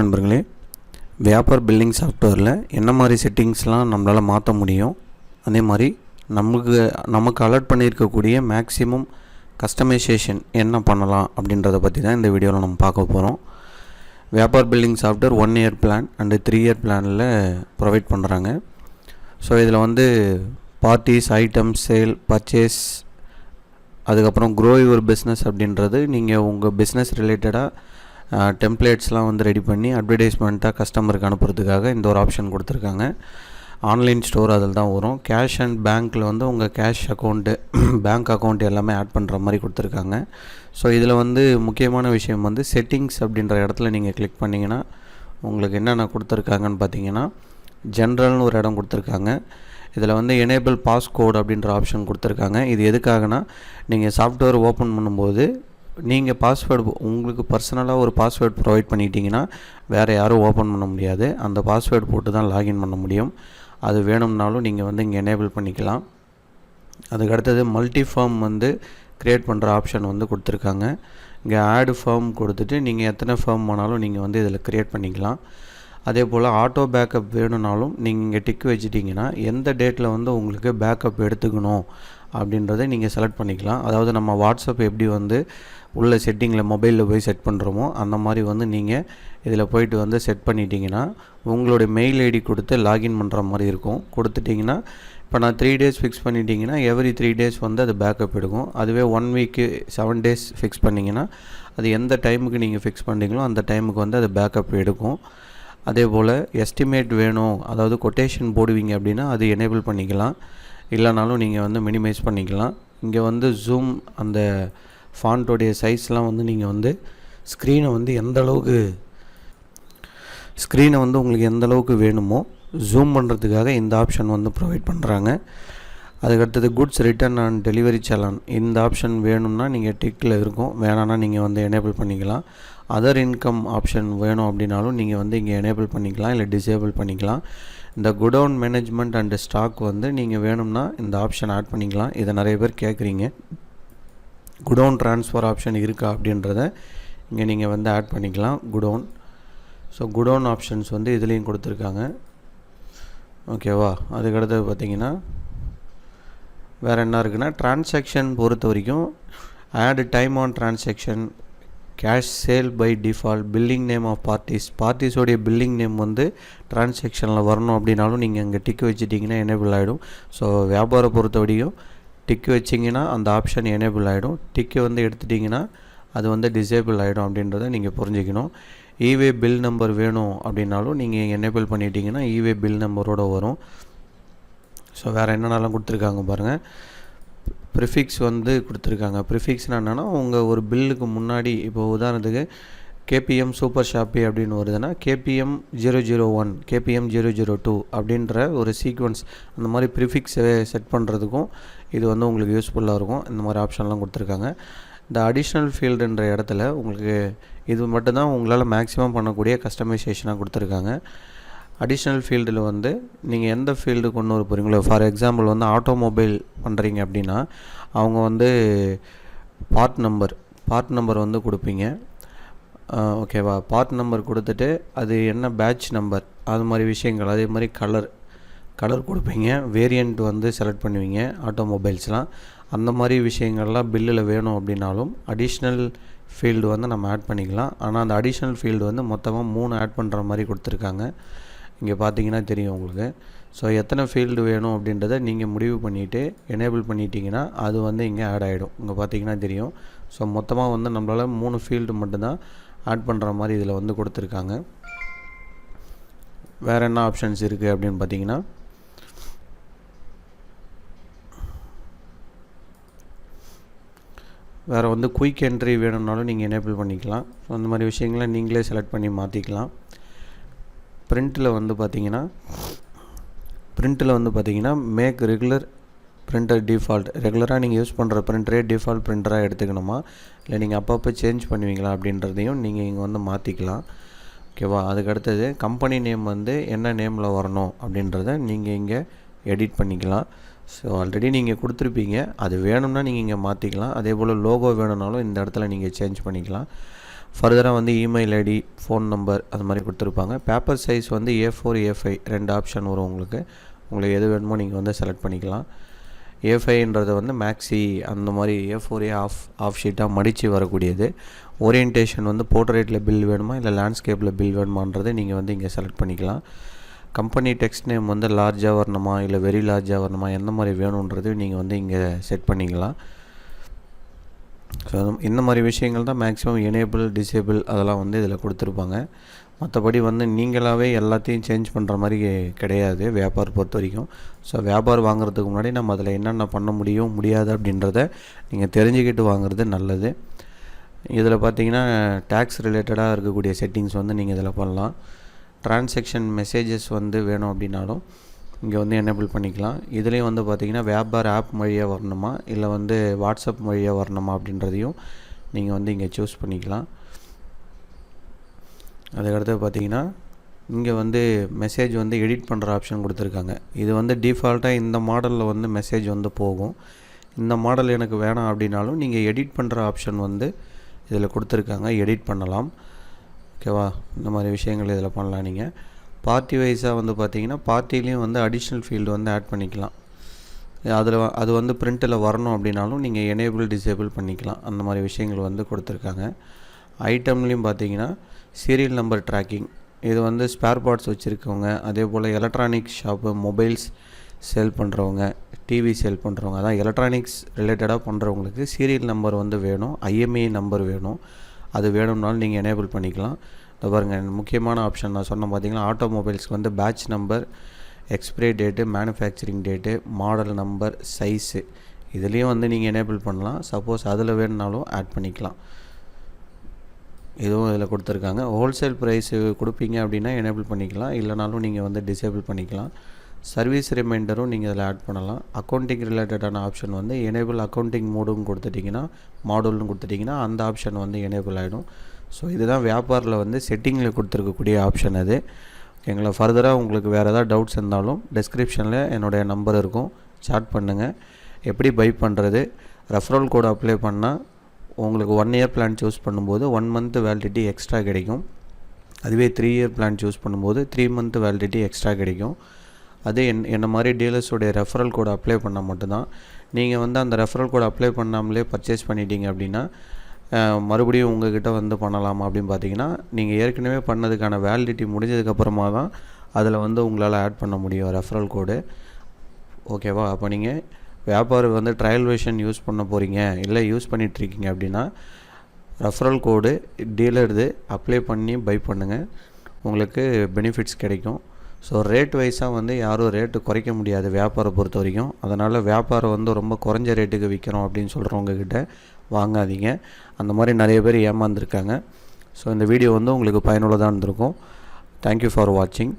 நண்பர்களே, வியாபார் பில்லிங் சாஃப்ட்வேரில் என்ன மாதிரி செட்டிங்ஸ்லாம் நம்மளால் மாற்ற முடியும், அதே மாதிரி நமக்கு அலர்ட் பண்ணியிருக்கக்கூடிய மேக்ஸிமம் கஸ்டமைசேஷன் என்ன பண்ணலாம் அப்படின்றத பற்றி தான் இந்த வீடியோவில் நம்ம பார்க்க போகிறோம். Vyapar billing software 1 year plan and 3 year பிளானில் ப்ரொவைட் பண்ணுறாங்க. ஸோ இதில் பார்ட்டிஸ், ஐட்டம்ஸ், சேல், பர்ச்சேஸ், அதுக்கப்புறம் க்ரோ யுவர் பிஸ்னஸ் அப்படின்றது நீங்கள் உங்கள் பிஸ்னஸ் ரிலேட்டடாக டெம்ப்ளேட்ஸ்லாம் ரெடி பண்ணி அட்வர்டைஸ்மெண்ட்டாக கஸ்டமருக்கு அனுப்புறதுக்காக இந்த ஒரு ஆப்ஷன் கொடுத்துருக்காங்க. ஆன்லைன் ஸ்டோர் அதில் தான் வரும். கேஷ் அண்ட் பேங்க்கில் உங்கள் கேஷ் அக்கௌண்ட்டு, பேங்க் அக்கௌண்ட் எல்லாமே ஆட் பண்ணுற மாதிரி கொடுத்துருக்காங்க. ஸோ இதில் முக்கியமான விஷயம் செட்டிங்ஸ் அப்படின்ற இடத்துல நீங்கள் கிளிக் பண்ணிங்கன்னா உங்களுக்கு என்னென்ன கொடுத்துருக்காங்கன்னு பார்த்தீங்கன்னா, ஜென்ரல்னு ஒரு இடம் கொடுத்துருக்காங்க. இதில் எனேபிள் பாஸ்கோட் அப்படின்ற ஆப்ஷன் கொடுத்துருக்காங்க. இது எதுக்காகனா, நீங்கள் சாஃப்ட்வேர் ஓப்பன் பண்ணும்போது நீங்கள் பாஸ்வேர்டு உங்களுக்கு பர்சனலாக ஒரு பாஸ்வேர்டு ப்ரொவைட் பண்ணிட்டீங்கன்னா வேறு யாரும் ஓப்பன் பண்ண முடியாது. அந்த பாஸ்வேர்டு போட்டு தான் லாகின் பண்ண முடியும். அது வேணும்னாலும் நீங்கள் இங்கே எனேபிள் பண்ணிக்கலாம். அதுக்கடுத்தது மல்டி ஃபார்ம் க்ரியேட் பண்ணுற ஆப்ஷன் கொடுத்துருக்காங்க. இங்கே ஆட் ஃபார்ம் கொடுத்துட்டு நீங்கள் எத்தனை ஃபார்ம் வேணாலும் நீங்கள் இதில் க்ரியேட் பண்ணிக்கலாம். அதே போல் ஆட்டோ பேக்கப் வேணும்னாலும் நீங்கள் இங்கே டிக் வச்சுட்டிங்கன்னா எந்த டேட்டில் உங்களுக்கு பேக்கப் எடுத்துக்கணும் அப்படின்றத நீங்கள் செலக்ட் பண்ணிக்கலாம். அதாவது நம்ம வாட்ஸ்அப் எப்படி உள்ள செட்டிங்கில் மொபைலில் போய் செட் பண்ணுறோமோ அந்த மாதிரி நீங்கள் இதில் போயிட்டு செட் பண்ணிட்டீங்கன்னா உங்களுடைய மெயில் ஐடி கொடுத்து லாகின் பண்ணுற மாதிரி இருக்கும். கொடுத்துட்டிங்கன்னா இப்போ நான் 3 டேஸ் ஃபிக்ஸ் பண்ணிட்டீங்கன்னா எவ்ரி 3 டேஸ் அது பேக்கப் எடுக்கும். அதுவே 1 வீக்கு 7 டேஸ் ஃபிக்ஸ் பண்ணிங்கன்னா அது எந்த டைமுக்கு நீங்கள் ஃபிக்ஸ் பண்ணுறீங்களோ அந்த டைமுக்கு அது பேக்கப் எடுக்கும். அதே போல் எஸ்டிமேட் வேணும், அதாவது கொட்டேஷன் போடுவீங்க அப்படின்னா அது எனேபிள் பண்ணிக்கலாம். இல்லைனாலும் நீங்கள் மினிமைஸ் பண்ணிக்கலாம். இங்கே ஜூம் அந்த ஃபாண்ட்டோடைய சைஸ்லாம் நீங்கள் ஸ்க்ரீனை உங்களுக்கு எந்த அளவுக்கு வேணுமோ ஜூம் பண்ணுறதுக்காக இந்த ஆப்ஷன் ப்ரொவைட் பண்ணுறாங்க. அதுக்கடுத்தது goods return and delivery challan, இந்த ஆப்ஷன் வேணும்னா நீங்கள் டிக்கில் இருக்கும், வேணான்னா நீங்கள் எனேபிள் பண்ணிக்கலாம். அதர் இன்கம் ஆப்ஷன் வேணும் அப்படின்னாலும் நீங்கள் இங்கே எனேபிள் பண்ணிக்கலாம், இல்லை டிசேபிள் பண்ணிக்கலாம். இந்த குடவுன் மேனேஜ்மெண்ட் அண்டு ஸ்டாக் நீங்கள் வேணும்னா இந்த ஆப்ஷன் ஆட் பண்ணிக்கலாம். இதை நிறைய பேர் கேட்குறீங்க, குடவுன் ட்ரான்ஸ்ஃபர் ஆப்ஷன் இருக்கா அப்படின்றத இங்கே நீங்கள் ஆட் பண்ணிக்கலாம். குடவுன், ஸோ குடவுன் ஆப்ஷன்ஸ் இதுலேயும் கொடுத்துருக்காங்க. ஓகேவா. அதுக்கடுத்தது பார்த்திங்கன்னா வேறு என்ன இருக்குன்னா, டிரான்சாக்ஷன் பொறுத்த வரைக்கும் add time on transaction, cash sale by default, billing name of பார்ட்டிஸோடைய பில்லிங் நேம் டிரான்சாக்ஷனில் வரணும் அப்படின்னாலும் நீங்கள் இங்கே டிக்கு வச்சுட்டிங்கன்னா எனேபிள் ஆகிடும். ஸோ வியாபாரம் பொறுத்த வரைக்கும் டிக்கு வச்சிங்கன்னா அந்த ஆப்ஷன் எனேபிள் ஆகிடும். டிக்கு எடுத்துட்டிங்கன்னா அது டிசேபிள் ஆகிடும் அப்படின்றத நீங்கள் புரிஞ்சுக்கணும். இவே பில் நம்பர் வேணும் அப்படின்னாலும் நீங்கள் எனேபிள் பண்ணிட்டீங்கன்னா இவே பில் நம்பரோடு வரும். ஸோ வேறு என்னென்னலாம் கொடுத்துருக்காங்க பாருங்கள். ப்ரிஃபிக்ஸ் கொடுத்துருக்காங்க. ப்ரிஃபிக்ஸ்னால் என்னென்னா, உங்கள் ஒரு பில்லுக்கு முன்னாடி இப்போ உதாரணத்துக்கு கேபிஎம் சூப்பர் ஷாப்பி அப்படின்னு வருதுன்னா கேபிஎம் 001, கேபிஎம் 002 அப்படின்ற ஒரு சீக்வன்ஸ், அந்த மாதிரி ப்ரிஃபிக்ஸை செட் பண்ணுறதுக்கும் இது உங்களுக்கு யூஸ்ஃபுல்லாக இருக்கும். இந்த மாதிரி ஆப்ஷன்லாம் கொடுத்துருக்காங்க. இந்த அடிஷ்னல் ஃபீல்டுன்ற இடத்துல உங்களுக்கு இது மட்டும்தான் உங்களால் மேக்ஸிமம் பண்ணக்கூடிய கஸ்டமைசேஷனாக கொடுத்துருக்காங்க. அடிஷ்னல் ஃபீல்டில் நீங்கள் எந்த ஃபீல்டு கொண்டு வர போகிறீங்களோ, ஃபார் எக்ஸாம்பிள் ஆட்டோமொபைல் பண்ணுறீங்க அப்படின்னா அவங்க பார்ட் நம்பர் கொடுப்பீங்க. ஓகேவா. பார்ட் நம்பர் கொடுத்துட்டு அது என்ன பேட்ச் நம்பர், அது மாதிரி விஷயங்கள், அதே மாதிரி கலர் கொடுப்பீங்க, வேரியண்ட் செலக்ட் பண்ணுவீங்க ஆட்டோமொபைல்ஸ்லாம். அந்த மாதிரி விஷயங்கள்லாம் பில்லில் வேணும் அப்படின்னாலும் அடிஷ்னல் ஃபீல்டு நம்ம ஆட் பண்ணிக்கலாம். ஆனால் அந்த அடிஷ்னல் ஃபீல்டு மொத்தமாக 3 ஆட் பண்ணுற மாதிரி கொடுத்துருக்காங்க. இங்கே பார்த்தீங்கன்னா தெரியும் உங்களுக்கு. ஸோ எத்தனை ஃபீல்டு வேணும் அப்படின்றத நீங்கள் முடிவு பண்ணிவிட்டு எனேபிள் பண்ணிட்டீங்கன்னா அது இங்கே ஆட் ஆகிடும். இங்கே பார்த்தீங்கன்னா தெரியும். ஸோ மொத்தமாக நம்மளால் 3 ஃபீல்டு மட்டும்தான் ஆட் பண்ணுற மாதிரி இதில் கொடுத்துருக்காங்க. வேறு என்ன ஆப்ஷன்ஸ் இருக்குது அப்படின்னு பார்த்தீங்கன்னா, வேறு குயிக் என்ட்ரி வேணும்னாலும் நீங்கள் எனேபிள் பண்ணிக்கலாம். ஸோ அந்த மாதிரி விஷயங்களை நீங்களே செலக்ட் பண்ணி மாற்றிக்கலாம். பிரிண்ட்டில் பார்த்தீங்கன்னா மேக் ரெகுலர் பிரிண்டர் டிஃபால்ட், ரெகுலராக நீங்கள் யூஸ் பண்ணுற பிரிண்டரே டிஃபால்ட் பிரிண்டராக எடுத்துக்கணுமா, இல்லை நீங்கள் அப்பப்போ சேஞ்ச் பண்ணுவீங்களா அப்படின்றதையும் நீங்கள் இங்கே மாற்றிக்கலாம். ஓகேவா. அதுக்கடுத்தது கம்பெனி நேம் என்ன நேமில் வரணும் அப்படின்றத நீங்கள் இங்கே எடிட் பண்ணிக்கலாம். ஸோ ஆல்ரெடி நீங்கள் கொடுத்துருப்பீங்க, அது வேணும்னா நீங்கள் இங்கே மாற்றிக்கலாம். அதே போல் லோகோ வேணும்னாலும் இந்த இடத்துல நீங்கள் சேஞ்ச் பண்ணிக்கலாம். ஃபர்தராக வந்து இமெயில் ஐடி, ஃபோன் நம்பர் அது மாதிரி கொடுத்துருப்பாங்க. பேப்பர் சைஸ் வந்து A4 A5 2 ஆப்ஷன் வரும் உங்களுக்கு எது வேணுமோ நீங்கள் வந்து செலக்ட் பண்ணிக்கலாம். A5ன்றது வந்து மேக்ஸி அந்த மாதிரி A4 ஆஃப் ஷீட்டாக மடித்து வரக்கூடியது. ஓரியன்டேஷன் வந்து போர்ட்ரேட்டில் பில் வேணுமா இல்லை லேண்ட்ஸ்கேப்பில் பில் வேணுமான்றதை நீங்கள் வந்து இங்கே செலக்ட் பண்ணிக்கலாம். கம்பெனி டெக்ஸ்ட் நேம் வந்து லார்ஜாக வரணுமா இல்லை வெரி லார்ஜாக வரணுமா எந்த மாதிரி வேணுன்றது நீங்கள் வந்து இங்கே செட் பண்ணிக்கலாம். ஸோ இந்த மாதிரி விஷயங்கள் தான் மேக்ஸிமம் எனேபிள், டிசேபிள் அதெல்லாம் வந்து இதில் கொடுத்துருப்பாங்க. மற்றபடி வந்து நீங்களாகவே எல்லாத்தையும் சேஞ்ச் பண்ணுற மாதிரி கிடையாது வியாபாரம் பொறுத்த வரைக்கும். ஸோ வியாபாரம் வாங்குறதுக்கு முன்னாடி நம்ம அதில் என்னென்ன பண்ண முடியும் முடியாது அப்படின்றத நீங்கள் தெரிஞ்சுக்கிட்டு வாங்குறது நல்லது. இதில் பார்த்தீங்கன்னா டேக்ஸ் ரிலேட்டடாக இருக்கக்கூடிய செட்டிங்ஸ் வந்து நீங்கள் இதில் பண்ணலாம். ட்ரான்சாக்ஷன் மெசேஜஸ் வந்து வேணும் அப்படின்னாலும் இங்கே வந்து எனேபிள் பண்ணிக்கலாம். இதுலேயும் வந்து பார்த்திங்கன்னா வியாபார ஆப் வழியாக வரணுமா இல்லை வந்து வாட்ஸ்அப் வழியாக வரணுமா அப்படின்றதையும் நீங்கள் வந்து இங்கே சூஸ் பண்ணிக்கலாம். அதுக்கடுத்து பார்த்திங்கன்னா இங்கே வந்து மெசேஜ் வந்து எடிட் பண்ணுற ஆப்ஷன் கொடுத்துருக்காங்க. இது வந்து டிஃபால்ட்டாக இந்த மாடலில் வந்து மெசேஜ் வந்து போகும். இந்த மாடல் எனக்கு வேணாம் அப்படின்னாலும் நீங்கள் எடிட் பண்ணுற ஆப்ஷன் வந்து இதில் கொடுத்துருக்காங்க, எடிட் பண்ணலாம். ஓகேவா, இந்த மாதிரி விஷயங்கள் இதில் பண்ணலாம். நீங்கள் பார்ட்டி வைஸாக வந்து பார்த்தீங்கன்னா பார்ட்டிலையும் வந்து அடிஷ்னல் ஃபீல்டு வந்து ஆட் பண்ணிக்கலாம். அது வந்து பிரிண்ட்டில் வரணும் அப்படின்னாலும் நீங்கள் எனேபிள், டிசேபிள் பண்ணிக்கலாம். அந்த மாதிரி விஷயங்கள் வந்து கொடுத்துருக்காங்க. ஐட்டம்லேயும் பார்த்தீங்கன்னா சீரியல் நம்பர் ட்ராக்கிங், இது வந்து ஸ்பேர் பார்ட்ஸ் வச்சுருக்கவங்க, அதே போல் எலக்ட்ரானிக்ஸ் ஷாப்பு, மொபைல்ஸ் சேல் பண்ணுறவங்க, டிவி சேல் பண்ணுறவங்க, அதான் எலக்ட்ரானிக்ஸ் ரிலேட்டடாக பண்ணுறவங்களுக்கு சீரியல் நம்பர் வந்து வேணும், IMEI நம்பர் வேணும். அது வேணும்னாலும் நீங்கள் எனேபிள் பண்ணிக்கலாம். இதை பாருங்கள், முக்கியமான ஆப்ஷன் நான் சொன்னேன் பார்த்தீங்கன்னா, ஆட்டோமொபைல்ஸ்க்கு வந்து batch number, expiry date, manufacturing date, model number, size இதுலேயும் வந்து நீங்கள் எனேபிள் பண்ணலாம். சப்போஸ் அதில் வேணுனாலும் ஆட் பண்ணிக்கலாம். இதுவும் இதில் கொடுத்துருக்காங்க. ஹோல்சேல் ப்ரைஸு கொடுப்பீங்க அப்படின்னா எனேபிள் பண்ணிக்கலாம், இல்லைனாலும் நீங்கள் வந்து டிசேபிள் பண்ணிக்கலாம். சர்வீஸ் ரிமைண்டரும் நீங்கள் இதில் ஆட் பண்ணலாம். அக்கௌண்டிங் ரிலேட்டடான ஆப்ஷன் வந்து எனேபிள் அக்கௌண்டிங் மோடும் கொடுத்துட்டிங்கன்னா, மாடல்னு கொடுத்துட்டிங்கன்னா அந்த ஆப்ஷன் வந்து எனேபிள் ஆகிடும். ஸோ இதுதான் வியாபாரில் வந்து செட்டிங்கில் கொடுத்துருக்கக்கூடிய ஆப்ஷன் அது. ஓகேங்களா, ஃபர்தராக உங்களுக்கு வேறு ஏதாவது டவுட்ஸ் இருந்தாலும் டிஸ்கிரிப்ஷனில் என்னுடைய நம்பர் இருக்கும், சாட் பண்ணுங்கள். எப்படி பை பண்ணுறது, ரெஃபரல் கோடு அப்ளை பண்ணால் உங்களுக்கு 1 இயர் பிளான் சூஸ் பண்ணும்போது 1 மந்த் வேலிடிட்டி எக்ஸ்ட்ரா கிடைக்கும். அதுவே 3 இயர் பிளான் சூஸ் பண்ணும்போது 3 மந்த் வேலிடிட்டி எக்ஸ்ட்ரா கிடைக்கும். அதே என்ன மாதிரி டீலர்ஸோடைய ரெஃபரல் கோடு அப்ளை பண்ணால் மட்டும்தான். நீங்கள் வந்து அந்த ரெஃபரல் கோடு அப்ளை பண்ணாமலே பர்ச்சேஸ் பண்ணிட்டீங்க அப்படின்னா மறுபடியும் உங்கள்கிட்ட வந்து பண்ணலாமா அப்படின்னு பார்த்தீங்கன்னா, நீங்கள் ஏற்கனவே பண்ணதுக்கான வேலிடிட்டி முடிஞ்சதுக்கப்புறமா தான் அதில் வந்து உங்களால் ஆட் பண்ண முடியும் ரெஃபரல் கோடு. ஓகேவா, அப்போ நீங்கள் வியாபாரம் வந்து ட்ரையல் வெர்ஷன் யூஸ் பண்ண போகிறீங்க இல்லை யூஸ் பண்ணிகிட்ருக்கீங்க அப்படின்னா ரெஃபரல் கோடு டீலர்து அப்ளை பண்ணி பை பண்ணுங்கள், உங்களுக்கு பெனிஃபிட்ஸ் கிடைக்கும். ஸோ ரேட் வைஸாக வந்து யாரும் ரேட்டு குறைக்க முடியாது வியாபாரம் பொறுத்த வரைக்கும். அதனால் வியாபாரம் வந்து ரொம்ப குறைஞ்ச ரேட்டுக்கு விற்கிறோம் அப்படின்னு சொல்கிறவங்கக்கிட்ட வாங்காதீங்க. அந்த மாதிரி நிறைய பேர் ஏமாந்துருக்காங்க. ஸோ இந்த வீடியோ வந்து உங்களுக்கு பயனுள்ளதாக இருந்திருக்கும். தேங்க்யூ ஃபார் வாட்சிங்.